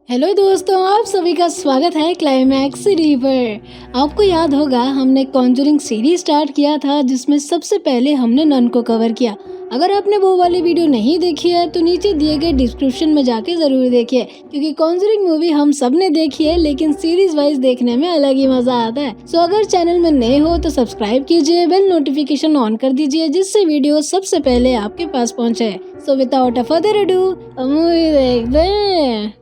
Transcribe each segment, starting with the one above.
Hello दोस्तों, आप सभी का स्वागत है क्लाइमैक्स सीरीज पर। आपको याद होगा हमने कॉन्जरिंग सीरीज स्टार्ट किया था जिसमें सबसे पहले हमने नन को कवर किया। अगर आपने वो वाली वीडियो नहीं देखी है तो नीचे दिए गए डिस्क्रिप्शन में जाके जरूर देखिए, क्योंकि कॉन्जरिंग मूवी हम सब ने देखी है लेकिन सीरीज वाइज देखने में अलग ही मजा आता है। सो अगर चैनल में नए हो तो सब्सक्राइब कीजिए, बेल नोटिफिकेशन ऑन कर दीजिए जिससे वीडियो सबसे पहले आपके पास पहुँचे। So without a further ado movie देखते हैं।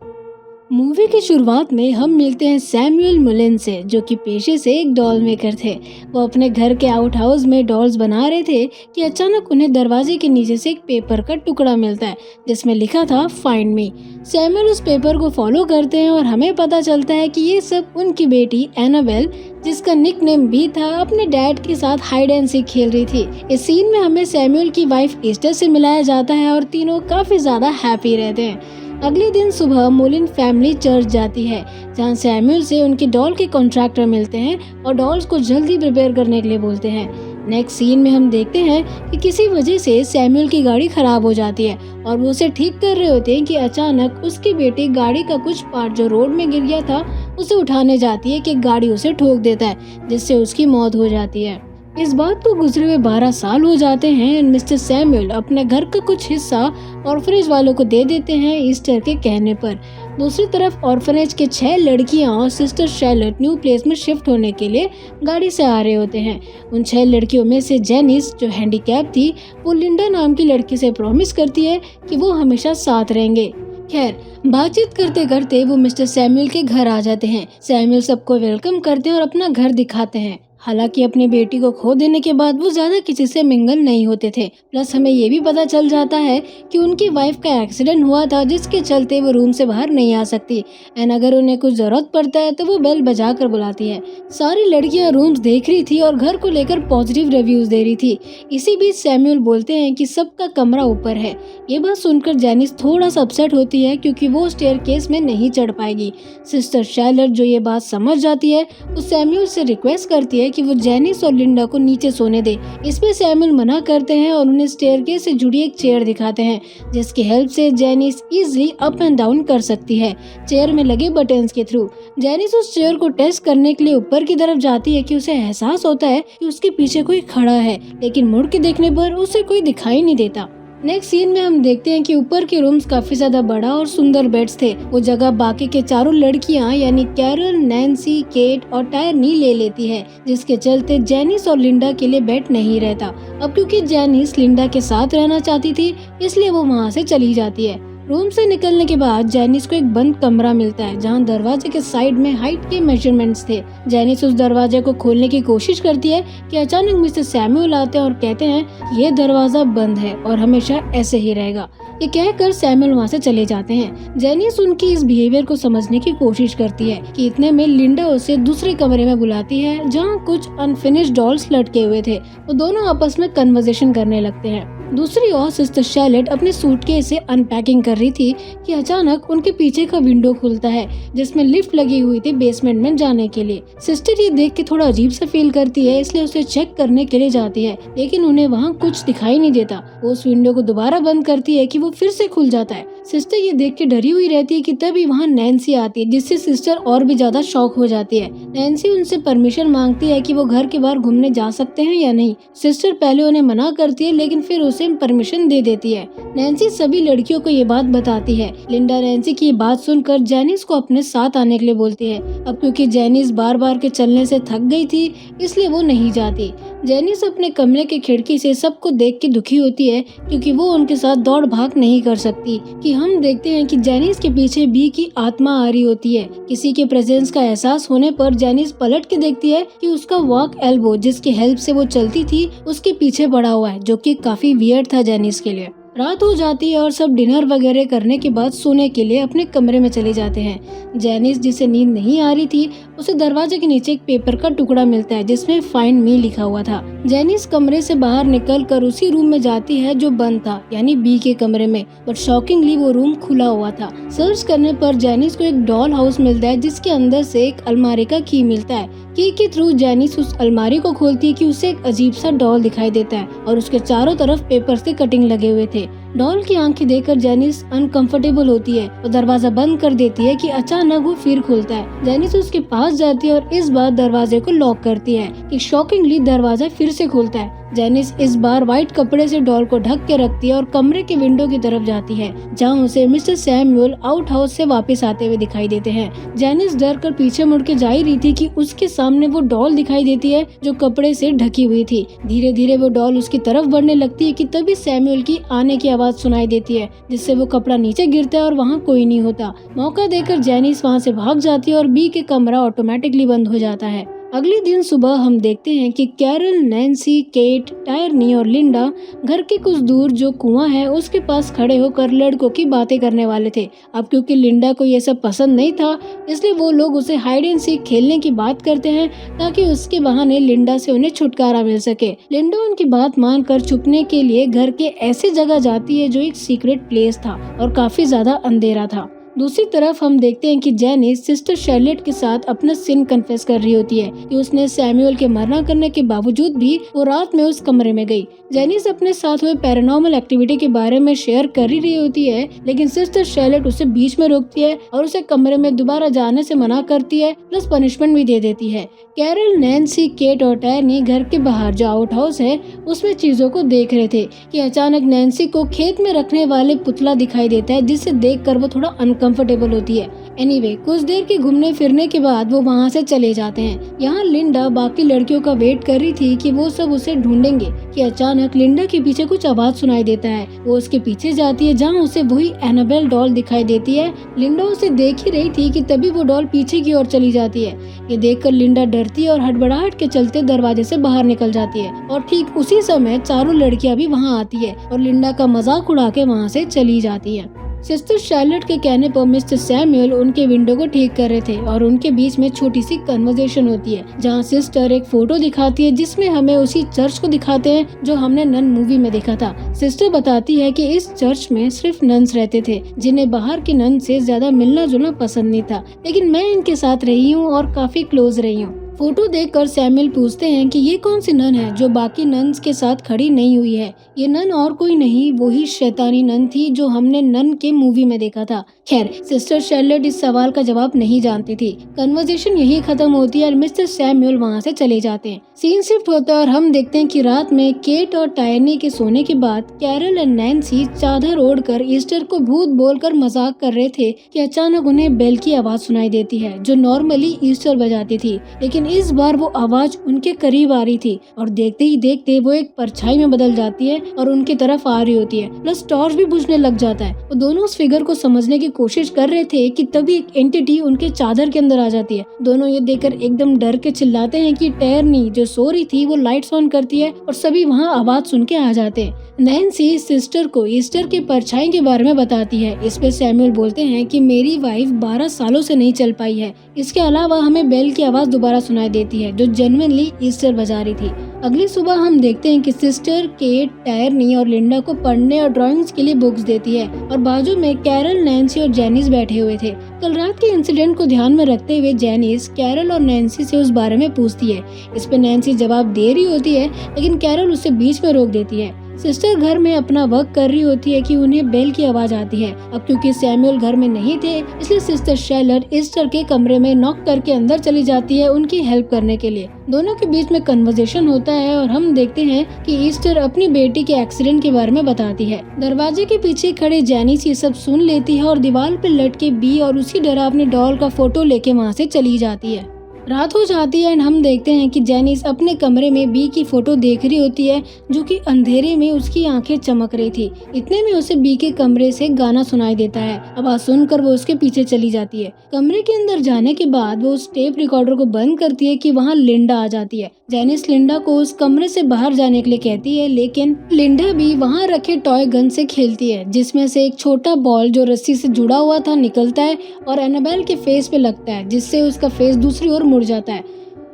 मूवी की शुरुआत में हम मिलते हैं सैमुअल मुलिन से, जो कि पेशे से एक डॉल मेकर थे। वो अपने घर के आउट हाउस में डॉल्स बना रहे थे कि अचानक उन्हें दरवाजे के नीचे से एक पेपर का टुकड़ा मिलता है जिसमें लिखा था फाइंड मी। सैमुअल उस पेपर को फॉलो करते हैं और हमें पता चलता है कि ये सब उनकी बेटी एनाबेल, जिसका निकनेम भी था, अपने डैड के साथ हाइड एंड सीक खेल रही थी। इस सीन में हमें सैमुअल की वाइफ ईस्टर से मिलाया जाता है और तीनों काफी ज्यादा हैप्पी रहते हैं। अगले दिन सुबह मुलिन फैमिली चर्च जाती है, जहां सैमुअल से उनके डॉल के कॉन्ट्रैक्टर मिलते हैं और डॉल्स को जल्दी प्रिपेयर करने के लिए बोलते हैं। नेक्स्ट सीन में हम देखते हैं कि किसी वजह से सैमुअल की गाड़ी खराब हो जाती है और वो उसे ठीक कर रहे होते हैं कि अचानक उसकी बेटी गाड़ी का कुछ पार्ट जो रोड में गिर गया था उसे उठाने जाती है कि गाड़ी उसे ठोक देता है, जिससे उसकी मौत हो जाती है। इस बात को गुजरे हुए 12 साल हो जाते हैं। मिस्टर सैमुअल अपने घर का कुछ हिस्सा ऑर्फनेज वालों को दे देते हैं ईस्टर के कहने पर। दूसरी तरफ ऑर्फनेज के 6 लड़कियां और सिस्टर शैलट न्यू प्लेस में शिफ्ट होने के लिए गाड़ी से आ रहे होते हैं। उन 6 लड़कियों में से जेनिस, जो हैंडीकैप थी, वो लिंडा नाम की लड़की से प्रॉमिस करती है कि वो हमेशा साथ रहेंगे। खैर, बातचीत करते करते वो मिस्टर सैमुअल के घर आ जाते हैं। सैमुअल सबको वेलकम करते हैं और अपना घर दिखाते हैं। हालांकि अपनी बेटी को खो देने के बाद वो ज्यादा किसी से मिंगल नहीं होते थे। प्लस हमें ये भी पता चल जाता है कि उनकी वाइफ का एक्सीडेंट हुआ था, जिसके चलते वो रूम से बाहर नहीं आ सकती एंड अगर उन्हें कुछ जरूरत पड़ता है तो वो बेल बजा कर बुलाती है। सारी लड़कियां रूम्स देख रही थी और घर को लेकर पॉजिटिव रिव्यूज दे रही थी। इसी बीच सैमुअल बोलते हैं कि सबका कमरा ऊपर है। ये बात सुनकर जेनिस थोड़ा सा अपसेट होती है क्योंकि वो स्टेयरकेस में नहीं चढ़ पाएगी। सिस्टर शैलट, जो ये बात समझ जाती है, वो सैमुअल से रिक्वेस्ट करती है कि वो जेनिस और लिंडा को नीचे सोने दे। इसमें सैमुअल मना करते हैं और उन्हें स्टेयरकेस से जुड़ी एक चेयर दिखाते हैं, जिसकी हेल्प से Janice easily up and down कर सकती है चेयर में लगे बटन्स के थ्रू। जेनिस उस चेयर को टेस्ट करने के लिए ऊपर की तरफ जाती है कि उसे एहसास होता है कि उसके पीछे कोई खड़ा है, लेकिन मुड़ के देखने पर उसे कोई दिखाई नहीं देता। नेक्स्ट सीन में हम देखते हैं कि ऊपर के रूम्स काफी ज्यादा बड़ा और सुंदर बेड्स थे। वो जगह बाकी के चारों लड़कियां यानी कैरल, नैन्सी, केट और टायरनी ले लेती है, जिसके चलते जेनिस और लिंडा के लिए बेड नहीं रहता। अब क्योंकि जेनिस लिंडा के साथ रहना चाहती थी, इसलिए वो वहाँ से चली जाती है। रूम से निकलने के बाद जेनिस को एक बंद कमरा मिलता है जहां दरवाजे के साइड में हाइट के मेजरमेंट्स थे। जेनिस उस दरवाजे को खोलने की कोशिश करती है कि अचानक मिस्टर सैमुअल आते हैं और कहते हैं ये दरवाजा बंद है और हमेशा ऐसे ही रहेगा। ये कहकर सैमुअल वहाँ से चले जाते हैं। जेनिस उनकी इस बिहेवियर को समझने की कोशिश करती है कि इतने में लिंडा उसे दूसरे कमरे में बुलाती है जहाँ कुछ अनफिनिश्ड डॉल्स लटके हुए थे। वो दोनों आपस में कन्वर्सेशन करने लगते हैं। दूसरी ओर सिस्टर शैलट अपने सूटकेस से अनपैकिंग कर रही थी कि अचानक उनके पीछे का विंडो खुलता है जिसमें लिफ्ट लगी हुई थी बेसमेंट में जाने के लिए। सिस्टर ये देख के थोड़ा अजीब सा फील करती है, इसलिए उसे चेक करने के लिए जाती है, लेकिन उन्हें वहाँ कुछ दिखाई नहीं देता। वो उस विंडो को दोबारा बंद करती है कि वो फिर से खुल जाता है। सिस्टर ये देख के डरी हुई रहती है कि तभी वहाँ नैन्सी आती है, जिससे सिस्टर और भी ज्यादा शॉक हो जाती है। नैन्सी उनसे परमिशन मांगती है कि वो घर के बाहर घूमने जा सकते हैं या नहीं। सिस्टर पहले उन्हें मना करती है, लेकिन फिर उसे परमिशन दे देती है। नैन्सी सभी लड़कियों को ये बात बताती है। लिंडा नैन्सी की बात सुनकर जेनिस को अपने साथ आने के लिए बोलती है। अब क्योंकि जेनिस बार बार के चलने से थक गई थी, इसलिए वो नहीं जाती। जेनिस अपने कमरे की खिड़की से सबको देख के दुखी होती है क्योंकि वो उनके साथ दौड़ भाग नहीं कर सकती। कि हम देखते हैं कि जेनिस के पीछे बी की आत्मा आ रही होती है। किसी के प्रेजेंस का एहसास होने पर जेनिस पलट के देखती है कि उसका वॉक एल्बो, जिसकी हेल्प से वो चलती थी, उसके पीछे पड़ा हुआ है, जो कि काफी वियर्ड था जेनिस के लिए। रात हो जाती है और सब डिनर वगैरह करने के बाद सोने के लिए अपने कमरे में चले जाते हैं। जेनिस, जिसे नींद नहीं आ रही थी, उसे दरवाजे के नीचे एक पेपर का टुकड़ा मिलता है जिसमें फाइंड मी लिखा हुआ था। जेनिस कमरे से बाहर निकलकर उसी रूम में जाती है जो बंद था, यानी बी के कमरे में, बट शॉकिंगली वो रूम खुला हुआ था। सर्च करने पर जेनिस को एक डॉल हाउस मिलता है जिसके अंदर से एक अलमारी का की मिलता है। की के थ्रू जेनिस उस अलमारी को खोलती है कि उसे एक अजीब सा डॉल दिखाई देता है और उसके चारों तरफ पेपर से कटिंग लगे हुए थे। डॉल की आंखें देखकर जेनिस अनकंफर्टेबल होती है और दरवाजा बंद कर देती है कि अचानक वो फिर खुलता है। जेनिस उसके पास जाती है और इस बार दरवाजे को लॉक करती है कि शॉकिंगली दरवाजा फिर से खुलता है। जेनिस इस बार व्हाइट कपड़े से डॉल को ढक के रखती है और कमरे के विंडो की तरफ जाती है, जहां उसे मिस्टर सैमुअल आउट हाउस से वापस आते हुए दिखाई देते हैं। जेनिस डर कर पीछे मुड़ के जा ही रही थी कि उसके सामने वो डॉल दिखाई देती है जो कपड़े से ढकी हुई थी। धीरे धीरे वो डॉल उसकी तरफ बढ़ने लगती है कि तभी सैमुअल की आने की आवाज सुनाई देती है, जिससे वो कपड़ा नीचे गिरता है और वहाँ कोई नहीं होता। मौका देकर जेनिस वहाँ से भाग जाती है और बी के कमरा ऑटोमेटिकली बंद हो जाता है। अगले दिन सुबह हम देखते हैं कि कैरल, नैन्सी, केट, टायरनी और लिंडा घर के कुछ दूर जो कुआं है उसके पास खड़े होकर लड़कों की बातें करने वाले थे। अब क्योंकि लिंडा को ये सब पसंद नहीं था, इसलिए वो लोग उसे हाइड एंड सीक खेलने की बात करते हैं ताकि उसके बहाने लिंडा से उन्हें छुटकारा मिल सके। लिंडा उनकी बात मानकर छुपने के लिए घर के ऐसी जगह जाती है जो एक सीक्रेट प्लेस था और काफी ज्यादा अंधेरा था। दूसरी तरफ हम देखते हैं कि जेनिस सिस्टर शार्लेट के साथ अपना सिन कन्फेस कर रही होती है कि उसने सैमुअल के मना करने के बावजूद भी वो रात में उस कमरे में गई। जेनिस अपने साथ हुए पैरानॉर्मल एक्टिविटी के बारे में शेयर कर ही रही होती है, लेकिन सिस्टर शार्लेट उसे बीच में रोकती है और उसे कमरे में दोबारा जाने से मना करती है, प्लस पनिशमेंट भी दे देती है। कैरल, नैन्सी, केट और टायरनी घर के बाहर जो आउट हाउस है उसमें चीजों को देख रहे थे कि अचानक नैन्सी को खेत में रखने वाले पुतला दिखाई देता है, जिसे देखकर वो थोड़ा अनकंफर्टेबल होती है। एनीवे, कुछ देर के घूमने फिरने के बाद वो वहाँ से चले जाते हैं। यहाँ लिंडा बाकी लड़कियों का वेट कर रही थी कि वो सब उसे ढूंढेंगे कि अचानक लिंडा के पीछे कुछ आवाज सुनाई देता है। वो उसके पीछे जाती है जहाँ उसे वही एनाबेल डॉल दिखाई देती है। लिंडा उसे देख ही रही थी कि तभी वो डॉल पीछे की ओर चली जाती है। ये देखकर लिंडा डरती है और हड़बड़ाहट के चलते दरवाजे से बाहर निकल जाती है और ठीक उसी समय चारों लड़कियां भी वहाँ आती है और लिंडा का मजाक उड़ा के वहाँ से चली जाती है। सिस्टर शार्लेट के कहने पर मिस्टर सैमुअल उनके विंडो को ठीक कर रहे थे और उनके बीच में छोटी सी कन्वर्सेशन होती है, जहाँ सिस्टर एक फोटो दिखाती है जिसमें हमें उसी चर्च को दिखाते हैं जो हमने नन मूवी में देखा था। सिस्टर बताती है कि इस चर्च में सिर्फ नन्स रहते थे जिन्हें बाहर के नन से ज्यादा मिलना जुलना पसंद नहीं था, लेकिन मैं इनके साथ रही हूँ और काफी क्लोज रही हूँ। फोटो देखकर सैमुअल पूछते हैं कि ये कौन सी नन है जो बाकी नन्स के साथ खड़ी नहीं हुई है। ये नन और कोई नहीं, वही शैतानी नन थी जो हमने नन के मूवी में देखा था। खैर, सिस्टर शार्लेट इस सवाल का जवाब नहीं जानती थी। कन्वर्सेशन यही खत्म होती है और मिस्टर सैमुअल वहाँ से चले जाते हैं। सीन शिफ्ट होता है और हम देखते हैं कि रात में केट और टायरनी के सोने के बाद कैरल और नैन्सी चादर ओढ़कर ईस्टर को भूत बोलकर मजाक कर रहे थे कि अचानक उन्हें बेल की आवाज सुनाई देती है जो नॉर्मली ईस्टर बजाती थी, लेकिन इस बार वो आवाज उनके करीब आ रही थी और देखते ही देखते वो एक परछाई में बदल जाती है और उनकी तरफ आ रही होती है, प्लस टॉर्च भी बुझने लग जाता है। वो दोनों उस फिगर को समझने की कोशिश कर रहे थे कि तभी एक एंटिटी उनके चादर के अंदर आ जाती है। दोनों ये देखकर एकदम डर के चिल्लाते हैं कि टायरनी जो सो रही थी वो लाइट्स ऑन करती है और सभी वहाँ आवाज सुन के आ जाते हैं। नैन्सी सिस्टर को ईस्टर के परछाई के बारे में बताती है। इस पे सैमुअल बोलते हैं कि मेरी वाइफ 12 सालों से नहीं चल पाई है। इसके अलावा हमें बेल की आवाज दोबारा सुनाई देती है जो जेन्युइनली ईस्टर बजा रही थी। अगली सुबह हम देखते हैं कि सिस्टर केट, टायरनी और लिंडा को पढ़ने और ड्राइंग्स के लिए बुक्स देती है और बाजू में कैरल, नैन्सी और जेनिस बैठे हुए थे। कल रात के इंसिडेंट को ध्यान में रखते हुए जेनिस कैरल और नैन्सी से उस बारे में पूछती है। इस पे नैन्सी जवाब दे रही होती है, लेकिन कैरल उसे बीच में रोक देती है। सिस्टर घर में अपना वर्क कर रही होती है कि उन्हें बेल की आवाज आती है। अब क्योंकि सैमुअल घर में नहीं थे, इसलिए सिस्टर शार्लेट ईस्टर के कमरे में नॉक करके अंदर चली जाती है उनकी हेल्प करने के लिए। दोनों के बीच में कन्वर्सेशन होता है और हम देखते हैं कि ईस्टर अपनी बेटी के एक्सीडेंट के बारे में बताती है। दरवाजे के पीछे खड़े जेनिस ये सब सुन लेती है और दीवार पर लटके बी और उसी डरावनी डॉल का फोटो लेके वहाँ से चली जाती है। रात हो जाती है एंड हम देखते हैं कि जेनिस अपने कमरे में बी की फोटो देख रही होती है जो कि अंधेरे में उसकी आंखें चमक रही थी। इतने में उसे बी के कमरे से गाना सुनाई देता है। आवाज सुनकर वो उसके पीछे चली जाती है। कमरे के अंदर जाने के बाद वो उस टेप रिकॉर्डर को बंद करती है कि वहाँ लिंडा आ जाती है। जेनिस लिंडा को उस कमरे से बाहर जाने के लिए कहती है, लेकिन लिंडा भी वहाँ रखे टॉय गन से खेलती है जिसमें से एक छोटा बॉल जो रस्सी से जुड़ा हुआ था निकलता है और एनाबेल के फेस पे लगता है, जिससे उसका फेस दूसरी ओर मुड़ जाता है।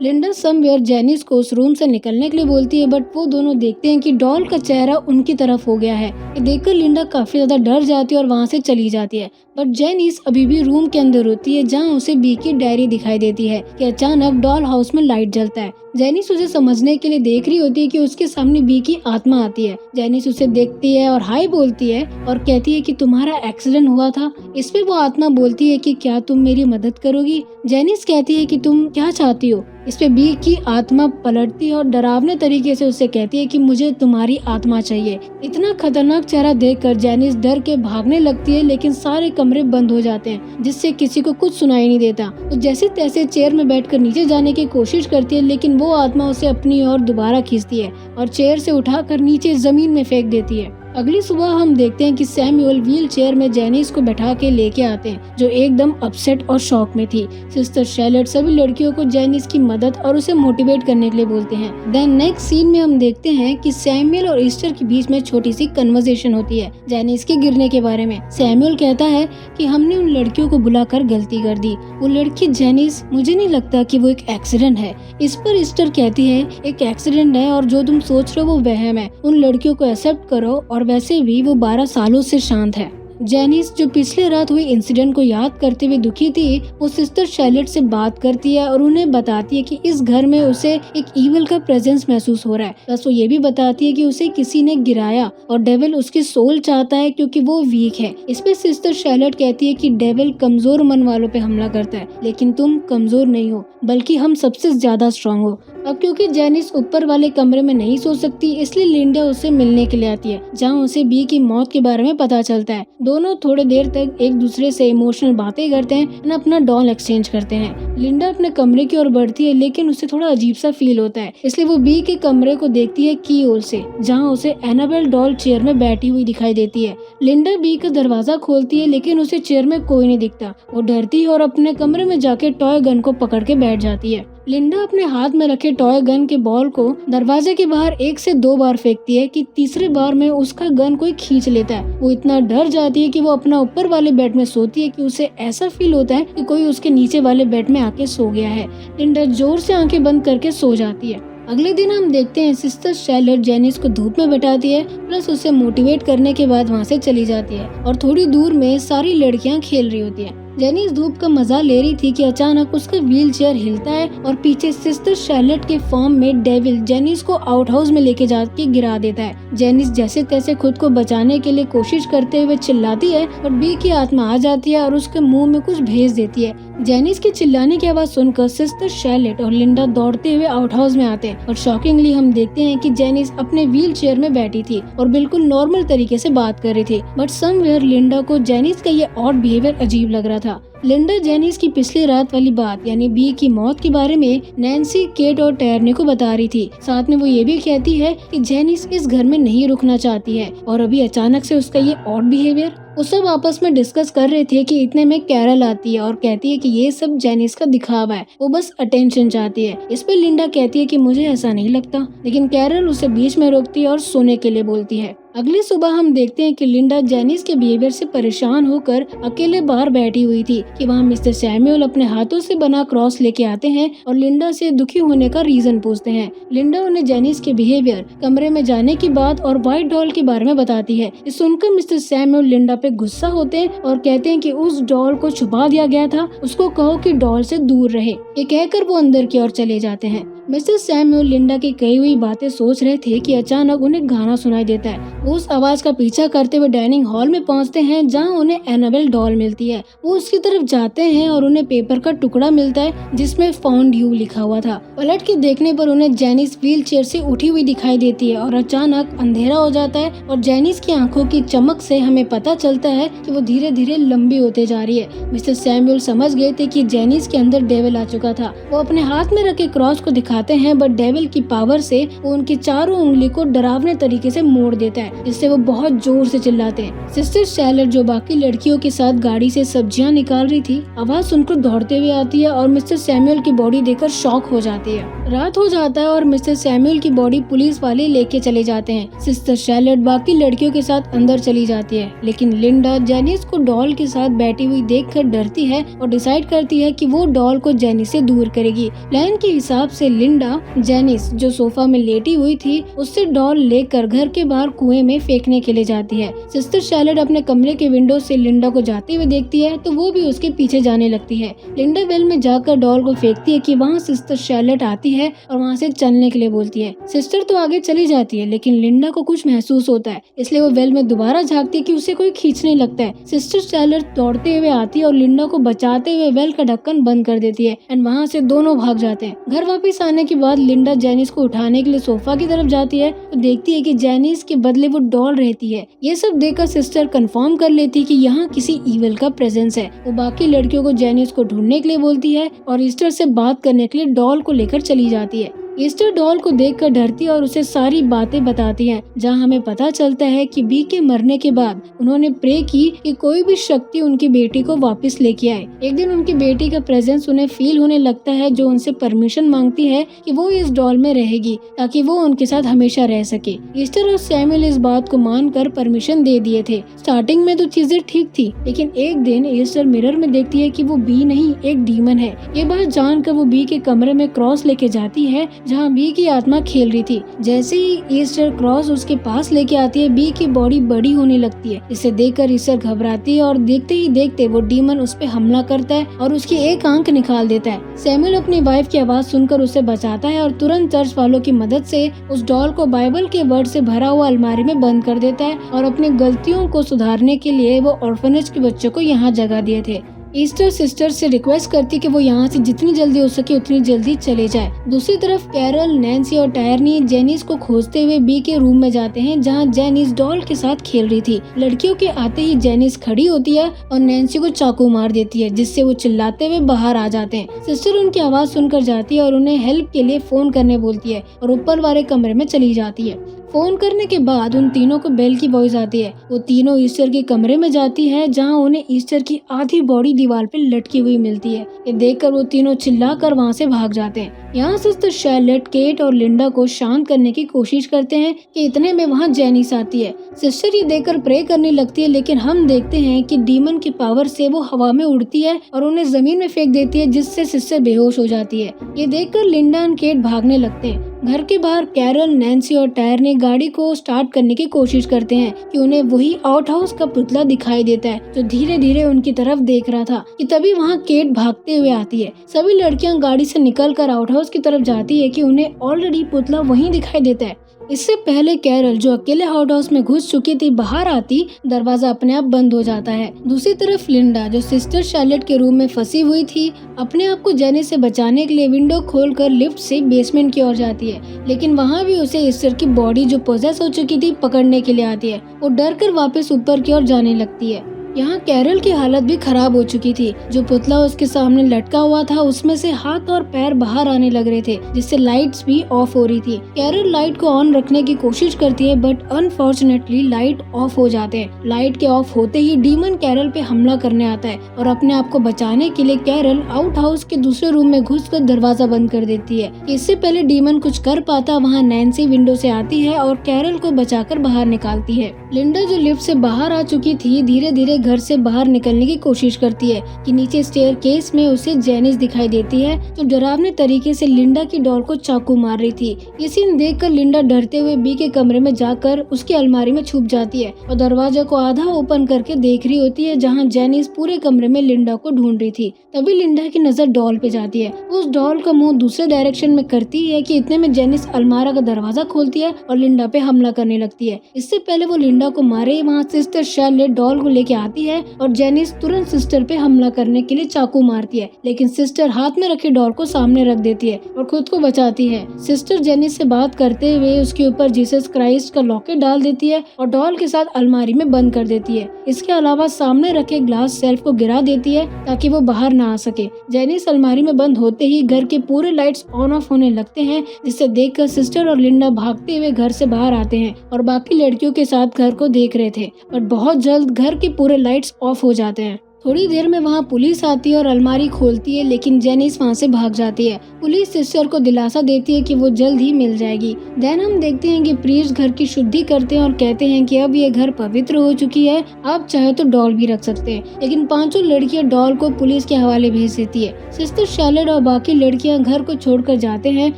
लिंडा समवेयर जेनिस को उस रूम से निकलने के लिए बोलती है, बट वो दोनों देखते हैं कि डॉल का चेहरा उनकी तरफ हो गया है। ये देखकर लिंडा काफी ज्यादा डर जाती है और वहाँ से चली जाती है। और जेनिस अभी भी रूम के अंदर होती है जहाँ उसे बी की डायरी दिखाई देती है कि अचानक डॉल हाउस में लाइट जलता है। जेनिस उसे समझने के लिए देख रही होती है कि उसके सामने बी की आत्मा आती है। जेनिस उसे देखती है और हाय बोलती है और कहती है कि तुम्हारा एक्सीडेंट हुआ था। इस पे वो आत्मा बोलती है कि क्या तुम मेरी मदद करोगी। जेनिस कहती है कि तुम क्या चाहती हो। इस पे बी की आत्मा पलटती है और डरावने तरीके से उसे कहती है कि मुझे तुम्हारी आत्मा चाहिए। इतना खतरनाक चेहरा देखकर जेनिस डर के भागने लगती है, लेकिन सारे कमरे बंद हो जाते हैं जिससे किसी को कुछ सुनाई नहीं देता। वो जैसे तैसे चेयर में बैठकर नीचे जाने की कोशिश करती है, लेकिन वो आत्मा उसे अपनी ओर दोबारा खींचती है और चेयर से उठाकर नीचे जमीन में फेंक देती है। अगली सुबह हम देखते हैं कि सैमुअल व्हील चेयर में जेनिस को बैठा के लेके आते हैं जो एकदम अपसेट और शॉक में थी। सिस्टर शैलेट सभी लड़कियों को जेनिस की मदद और उसे मोटिवेट करने के लिए बोलते हैं। देन नेक्स्ट सीन में हम देखते हैं कि सैमुअल और ईस्टर के बीच में छोटी सी कन्वर्सेशन होती है जेनिस के गिरने के बारे में। सैमुअल कहता है कि हमने उन लड़कियों को बुलाकर गलती कर दी। वो लड़की जेनिस, मुझे नहीं लगता कि वो एक एक्सीडेंट है। इस पर ईस्टर कहती है एक एक्सीडेंट है और जो तुम सोच रहे हो वो वहम है। उन लड़कियों को एक्सेप्ट करो और वैसे भी वो 12 सालों से शांत है। जेनिस जो पिछले रात हुई इंसिडेंट को याद करते हुए दुखी थी, वो सिस्टर शैलेट से बात करती है और उन्हें बताती है कि इस घर में उसे एक ईविल का प्रेजेंस महसूस हो रहा है। प्लस वो ये भी बताती है कि उसे किसी ने गिराया और डेविल उसकी सोल चाहता है क्योंकि वो वीक है। इस पे सिस्टर शैलेट कहती है कि डेविल कमजोर मन वालों पे हमला करता है, लेकिन तुम कमजोर नहीं हो बल्कि हम सबसे ज्यादा स्ट्रॉन्ग हो। अब क्योंकि जेनिस ऊपर वाले कमरे में नहीं सो सकती, इसलिए लिंडा उसे मिलने के लिए आती है जहाँ उसे बी की मौत के बारे में पता चलता है। दोनों थोड़ी देर तक एक दूसरे से इमोशनल बातें करते हैं और अपना डॉल एक्सचेंज करते हैं। लिंडा अपने कमरे की ओर बढ़ती है, लेकिन उसे थोड़ा अजीब सा फील होता है, इसलिए वो बी के कमरे को देखती है की होल से, जहाँ उसे एनाबेल डॉल चेयर में बैठी हुई दिखाई देती है। लिंडा बी का दरवाजा खोलती है, लेकिन उसे चेयर में कोई नहीं दिखता। वो डरती है और अपने कमरे में जाके टॉय गन को पकड़ के बैठ जाती है। लिंडा अपने हाथ में रखे टॉय गन के बॉल को दरवाजे के बाहर 1 से 2 बार फेंकती है कि तीसरे बार में उसका गन कोई खींच लेता है। वो इतना डर जाती है कि वो अपना ऊपर वाले बेड में सोती है कि उसे ऐसा फील होता है कि कोई उसके नीचे वाले बेड में आके सो गया है। लिंडा जोर से आंखें बंद करके सो जाती है। अगले दिन हम देखते हैं सिस्टर शैलेट जेनिस को धूप में बैठाती है, प्लस उसे मोटिवेट करने के बाद वहाँ से चली जाती है और थोड़ी दूर में सारी लड़कियाँ खेल रही होती है। जेनिस धूप का मजा ले रही थी कि अचानक उसका व्हील चेयर हिलता है और पीछे सिस्टर शैलेट के फॉर्म में डेविल जेनिस को आउट हाउस में लेके जाके गिरा देता है। जेनिस जैसे तैसे खुद को बचाने के लिए कोशिश करते हुए चिल्लाती है और बी की आत्मा आ जाती है और उसके मुंह में कुछ भेज देती है। जेनिस के चिल्लाने की आवाज सुनकर सिस्टर शैलेट और लिंडा दौड़ते हुए आउट हाउस में आते हैं और शॉकिंगली हम देखते हैं कि जेनिस अपने व्हील चेयर में बैठी थी और बिल्कुल नॉर्मल तरीके से बात कर रही थी, बट समवेयर लिंडा को जेनिस का ये ऑड बिहेवियर अजीब लग रहा था। लिंडा जेनिस की पिछली रात वाली बात यानी बी की मौत के बारे में नैन्सी, केट और टैरनी को बता रही थी। साथ में वो ये भी कहती है कि जेनिस इस घर में नहीं रुकना चाहती है और अभी अचानक से उसका ये ऑड बिहेवियर। वो सब आपस में डिस्कस कर रहे थे कि इतने में कैरल आती है और कहती है कि ये सब जेनिस का दिखावा है, वो बस अटेंशन चाहती है। इस पे लिंडा कहती है कि मुझे ऐसा नहीं लगता, लेकिन कैरल उसे बीच में रोकती है और सोने के लिए बोलती है। अगली सुबह हम देखते हैं कि लिंडा जेनिस के बिहेवियर से परेशान होकर अकेले बाहर बैठी हुई थी कि वहाँ मिस्टर सैमुअल अपने हाथों से बना क्रॉस लेके आते हैं और लिंडा से दुखी होने का रीजन पूछते हैं। लिंडा उन्हें जेनिस के बिहेवियर, कमरे में जाने की बात और व्हाइट डॉल के बारे में बताती है। इस सुनकर मिस्टर सैमुअल लिंडा पे गुस्सा होते हैं और कहते हैं कि उस डॉल को छुपा दिया गया था, उसको कहो कि डॉल से दूर रहे। ये कहकर वो अंदर की ओर चले जाते हैं। मिस्टर सैमुअल लिंडा की कही हुई बातें सोच रहे थे कि अचानक उन्हें गाना सुनाई देता है। वो उस आवाज का पीछा करते हुए डाइनिंग हॉल में पहुंचते हैं जहां उन्हें एनाबेल डॉल मिलती है। वो उसकी तरफ जाते हैं और उन्हें पेपर का टुकड़ा मिलता है जिसमें फाउंड यू लिखा हुआ था। पलट के देखने पर उन्हें जेनिस व्हील चेयर से उठी हुई दिखाई देती है और अचानक अंधेरा हो जाता है और जेनिस की आंखों की चमक से हमें पता चलता है कि वो धीरे धीरे लंबी होते जा रही है। मिस्टर सैमुअल समझ गए थे कि जेनिस के अंदर डेविल आ चुका था। वो अपने हाथ में रखे क्रॉस को दिखाते हैं, बट डेविल की पावर से वो उनकी चारों उंगली को डरावने तरीके से मोड़ देता है, जिससे वो बहुत जोर से चिल्लाते हैं। सिस्टर शैलेट जो बाकी लड़कियों के साथ गाड़ी से सब्जियां निकाल रही थी, आवाज सुनकर दौड़ते हुए आती है और मिस्टर सैमुअल की बॉडी देखकर शॉक हो जाती है। रात हो जाता है और मिस्टर सैमुअल की बॉडी पुलिस वाले लेके चले जाते हैं। सिस्टर शैलेट बाकी लड़कियों के साथ अंदर चली जाती है, लेकिन लिंडा जेनिस को डॉल के साथ बैठी हुई देखकर डरती है और डिसाइड करती है कि वो डॉल को जेनिस से दूर करेगी। प्लान के हिसाब से लिंडा जेनिस जो सोफा में लेटी हुई थी उससे डॉल लेकर घर के बाहर कुएं में फेंकने के लिए जाती है। सिस्टर शैलेट अपने कमरे के विंडो से लिंडा को जाते हुए देखती है तो वो भी उसके पीछे जाने लगती है। लिंडा वेल में जाकर डॉल को फेंकती है कि वहाँ सिस्टर शैलेट आती है और वहाँ से चलने के लिए बोलती है। सिस्टर तो आगे चली जाती है, लेकिन लिंडा को कुछ महसूस होता है, इसलिए वो वेल में दोबारा झांकती है कि उसे कोई खींचने लगता है। सिस्टर शैलेट दौड़ते हुए आती है और लिंडा को बचाते हुए वेल का ढक्कन बंद कर देती है एंड वहाँ से दोनों भाग जाते हैं। घर वापस आने के बाद लिंडा जेनिस को उठाने के लिए सोफा की तरफ जाती है तो देखती है कि जेनिस के बदले वो डॉल रहती है। ये सब देखकर सिस्टर कंफर्म कर लेती है कि यहाँ किसी इविल का प्रेजेंस है। वो बाकी लड़कियों को जेनिस को ढूंढने के लिए बोलती है और ईस्टर से बात करने के लिए डॉल को लेकर चली जाती है। ईस्टर डॉल को देखकर डरती है और उसे सारी बातें बताती है, जहां हमें पता चलता है कि बी के मरने के बाद उन्होंने प्रे की कि कोई भी शक्ति उनकी बेटी को वापस लेके आए। एक दिन उनकी बेटी का प्रेजेंस उन्हें फील होने लगता है, जो उनसे परमिशन मांगती है कि वो इस डॉल में रहेगी ताकि वो उनके साथ हमेशा रह सके। ईस्टर और सैमुअल इस बात को मानकर परमिशन दे दिए थे। स्टार्टिंग में तो चीजें ठीक थी, लेकिन एक दिन ईस्टर मिरर में देखती है कि वो बी नहीं एक डीमन है। ये बात जानकर वो बी के कमरे में क्रॉस लेके जाती है जहाँ बी की आत्मा खेल रही थी। जैसे ही ईस्टर क्रॉस उसके पास लेके आती है, बी की बॉडी बड़ी होने लगती है। इसे देखकर ईस्टर घबराती है और देखते ही देखते वो डीमन उस पे हमला करता है और उसकी एक आंख निकाल देता है। सैमुअल अपनी वाइफ की आवाज सुनकर उसे बचाता है और तुरंत चर्च वालों की मदद से उस डॉल को बाइबल के वर्ड से भरा हुआ अलमारी में बंद कर देता है और अपनी गलतियों को सुधारने के लिए वो ऑर्फनेज के बच्चों को यहाँ जगह दिए थे। ईस्टर सिस्टर से रिक्वेस्ट करती कि वो यहाँ से जितनी जल्दी हो सके उतनी जल्दी चले जाए। दूसरी तरफ कैरल, नैन्सी और टायरनी जेनिस को खोजते हुए बी के रूम में जाते हैं, जहाँ जेनिस डॉल के साथ खेल रही थी। लड़कियों के आते ही जेनिस खड़ी होती है और नैन्सी को चाकू मार देती है, जिससे वो चिल्लाते हुए बाहर आ जाते हैं। सिस्टर उनकी आवाज सुनकर जाती है और उन्हें हेल्प के लिए फोन करने बोलती है और ऊपर वाले कमरे में चली जाती है। फोन करने के बाद उन तीनों को बेल की वॉइस आती है। वो तीनों ईस्टर के कमरे में जाती है, जहां उन्हें ईस्टर की आधी बॉडी दीवार पे लटकी हुई मिलती है। ये देखकर वो तीनों चिल्लाकर वहां से भाग जाते हैं। यहाँ सिस्टर शैलेट, केट और लिंडा को शांत करने की कोशिश करते हैं कि इतने में वहाँ जेनिस आती है। सिस्टर ये देखकर प्रे करने लगती है, लेकिन हम देखते हैं कि डीमन की पावर से वो हवा में उड़ती है और उन्हें जमीन में फेंक देती है, जिससे सिस्टर बेहोश हो जाती है। ये देखकर लिंडा और केट भागने लगते हैं। घर के बाहर कैरल, नैन्सी और टायर ने गाड़ी को स्टार्ट करने की कोशिश करते हैं कि उन्हें वही आउट हाउस का पुतला दिखाई देता है जो धीरे धीरे उनकी तरफ देख रहा था। कि तभी वहाँ केट भागते हुए आती है। सभी लड़कियां गाड़ी से निकलकर आउट हाउस की तरफ जाती है कि उन्हें ऑलरेडी पुतला वहीं दिखाई देता है। इससे पहले कैरल, जो अकेले आउट हाउस में घुस चुकी थी, बाहर आती दरवाजा अपने आप बंद हो जाता है। दूसरी तरफ लिंडा, जो सिस्टर शैलेट के रूम में फंसी हुई थी, अपने आप को जेनिस से बचाने के लिए विंडो खोलकर लिफ्ट से बेसमेंट की ओर जाती है, लेकिन वहाँ भी उसे ईस्टर की बॉडी जो पोजेस हो चुकी थी पकड़ने के लिए आती है। वो डर कर वापस ऊपर की ओर जाने लगती है। यहाँ कैरल की हालत भी खराब हो चुकी थी। जो पुतला उसके सामने लटका हुआ था उसमें से हाथ और पैर बाहर आने लग रहे थे, जिससे लाइट्स भी ऑफ हो रही थी। कैरल लाइट को ऑन रखने की कोशिश करती है, बट अनफॉर्चुनेटली लाइट ऑफ हो जाते हैं। लाइट के ऑफ होते ही डीमन कैरल पे हमला करने आता है और अपने आप को बचाने के लिए कैरल आउट हाउस के दूसरे रूम में घुसकर दरवाजा बंद कर देती है। इससे पहले डीमन कुछ कर पाता, वहाँ नैन्सी विंडो से आती है और कैरल को बचाकर बाहर निकालती है। लिंडा, जो लिफ्ट से बाहर आ चुकी थी, धीरे धीरे घर से बाहर निकलने की कोशिश करती है कि नीचे स्टेयरकेस में उसे जेनिस दिखाई देती है, जो डरावने तरीके से लिंडा की डॉल को चाकू मार रही थी। ये सीन देखकर लिंडा डरते हुए बी के कमरे में जाकर उसकी अलमारी में छुप जाती है और दरवाजा को आधा ओपन करके देख रही होती है, जहाँ जेनिस पूरे कमरे में लिंडा को ढूंढ रही थी। तभी लिंडा की नजर डॉल पे जाती है। उस डॉल का मुंह दूसरे डायरेक्शन में करती है कि इतने में जेनिस अलमारा का दरवाजा खोलती है और लिंडा पे हमला करने लगती है। इससे पहले वो लिंडा को मारे, वहाँ सिस्टर शैलेट डॉल को लेके आती है और जेनिस तुरंत सिस्टर पे हमला करने के लिए चाकू मारती है, लेकिन सिस्टर हाथ में रखे डॉल को सामने रख देती है और खुद को बचाती है। सिस्टर जेनिस से बात करते हुए उसके ऊपर जीसस क्राइस्ट का लॉकेट डाल देती है और डॉल के साथ अलमारी में बंद कर देती है। इसके अलावा सामने रखे ग्लास शेल्फ को गिरा देती है ताकि वो बाहर ना आ सके। जेनिस अलमारी में बंद होते ही घर के पूरे लाइट्स ऑन ऑफ होने लगते हैं, जिसे देखकर सिस्टर और लिंडा भागते हुए घर से बाहर आते हैं और बाकी लड़कियों के साथ घर को देख रहे थे, बट बहुत जल्द घर के पूरे लाइट्स ऑफ हो जाते हैं। थोड़ी देर में वहाँ पुलिस आती है और अलमारी खोलती है, लेकिन जेनिस वहाँ से भाग जाती है। पुलिस सिस्टर को दिलासा देती है कि वो जल्द ही मिल जाएगी। देन हम देखते हैं कि प्रीस्ट घर की शुद्धि करते हैं और कहते हैं कि अब ये घर पवित्र हो चुकी है, आप चाहे तो डॉल भी रख सकते हैं। लेकिन पांचों लड़कियां डॉल को पुलिस के हवाले भेज देती है। सिस्टर शैलेट और बाकी लड़कियां घर को छोड़कर जाते हैं।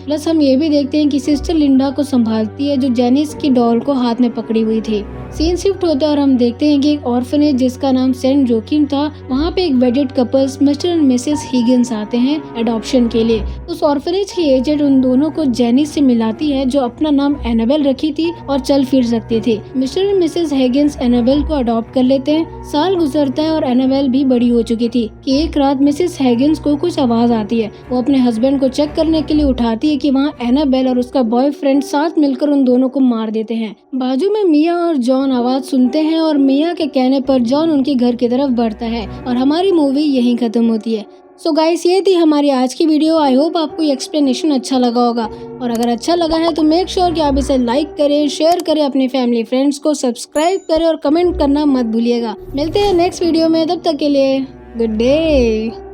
प्लस हम ये भी देखते हैं कि सिस्टर लिंडा को संभालती है, जो जेनिस की डॉल को हाथ में पकड़ी हुई थी। सीन शिफ्ट होता है और हम देखते हैं कि एक ऑर्फनेज जिसका नाम सेंट जोकिम था, वहाँ पे एक वेडेड couples mister and Mrs Higgins आते हैं एडॉप्शन के लिए। उस ऑर्फनेज की एजेंट उन दोनों को जेनिस से मिलाती है, जो अपना नाम एनाबेल रखी थी और चल फिर सकते थे। Mr and Mrs Higgins Annabel को अडॉप्ट कर लेते हैं। साल गुजरता है और एनाबेल भी बड़ी हो चुकी थी कि एक रात मिसेस हिगिंस को कुछ आवाज आती है। वो अपने हस्बैंड को चेक करने के लिए उठाती है कि वहाँ एनाबेल और उसका बॉयफ्रेंड साथ मिलकर उन दोनों को मार देते हैं। बाजू में मिया और जॉन आवाज सुनते हैं और मिया के कहने पर जॉन उनके घर की तरफ बढ़ता है और हमारी मूवी यहीं खत्म होती है। सो गाइस, ये थी हमारी आज की वीडियो। आई होप आपको ये एक्सप्लेनेशन अच्छा लगा होगा, और अगर अच्छा लगा है तो मेक श्योर कि आप इसे लाइक करें, शेयर करें, अपने फैमिली फ्रेंड्स को सब्सक्राइब करें और कमेंट करना मत भूलिएगा। मिलते हैं नेक्स्ट वीडियो में, तब तक के लिए गुड डे।